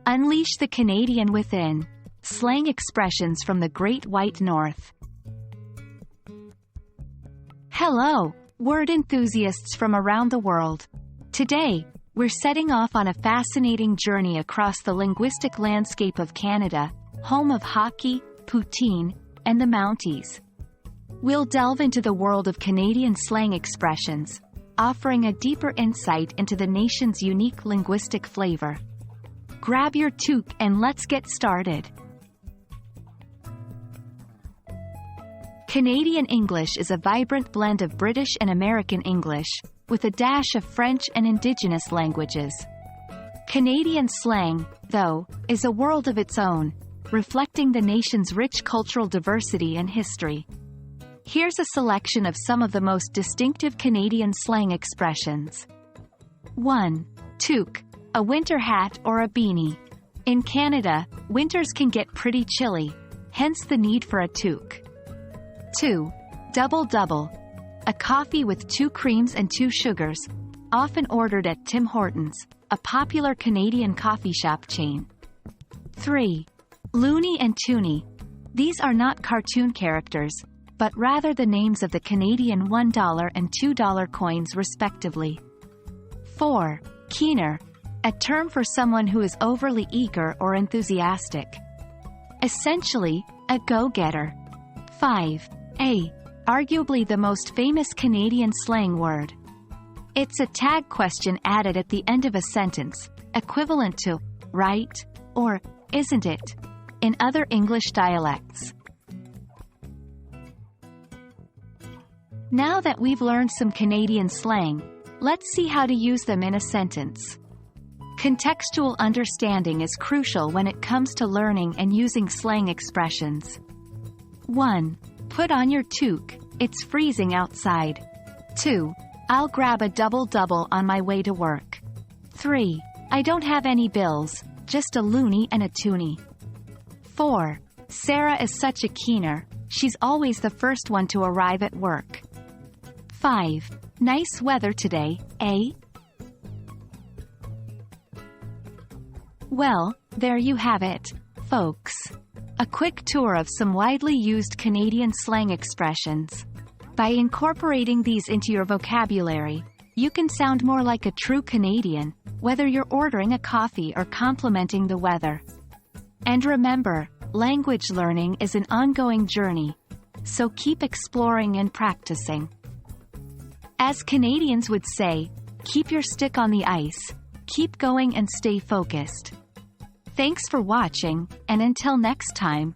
Unleash the Canadian within. Slang expressions from the Great White North. Hello, word enthusiasts from around the world. Today, we're setting off on a fascinating journey across the linguistic landscape of Canada, home of hockey, poutine, and the Mounties. We'll delve into the world of Canadian slang expressions, offering a deeper insight into the nation's unique linguistic flavor. Grab your toque and let's get started. Canadian English is a vibrant blend of British and American English, with a dash of French and Indigenous languages. Canadian slang, though, is a world of its own, reflecting the nation's rich cultural diversity and history. Here's a selection of some of the most distinctive Canadian slang expressions. 1. Toque, a winter hat or a beanie. In Canada, winters can get pretty chilly, hence the need for a toque. 2. Double-double, a coffee with 2 creams and 2 sugars, often ordered at Tim Hortons, a popular Canadian coffee shop chain. 3. Loony and Toonie. These are not cartoon characters, but rather the names of the Canadian $1 and $2 coins respectively. 4. Keener, a term for someone who is overly eager or enthusiastic. Essentially, a go-getter. 5. Arguably the most famous Canadian slang word. It's a tag question added at the end of a sentence, equivalent to, right, or, isn't it, in other English dialects. Now that we've learned some Canadian slang, let's see how to use them in a sentence. Contextual understanding is crucial when it comes to learning and using slang expressions. 1. Put on your toque, it's freezing outside. 2. I'll grab a double-double on my way to work. 3. I don't have any bills, just a loony and a toonie. 4. Sarah is such a keener, she's always the first one to arrive at work. 5. Nice weather today, eh? Well, there you have it, folks. A quick tour of some widely used Canadian slang expressions. By incorporating these into your vocabulary, you can sound more like a true Canadian, whether you're ordering a coffee or complimenting the weather. And remember, language learning is an ongoing journey, so keep exploring and practicing. As Canadians would say, keep your stick on the ice, keep going and stay focused. Thanks for watching, and until next time,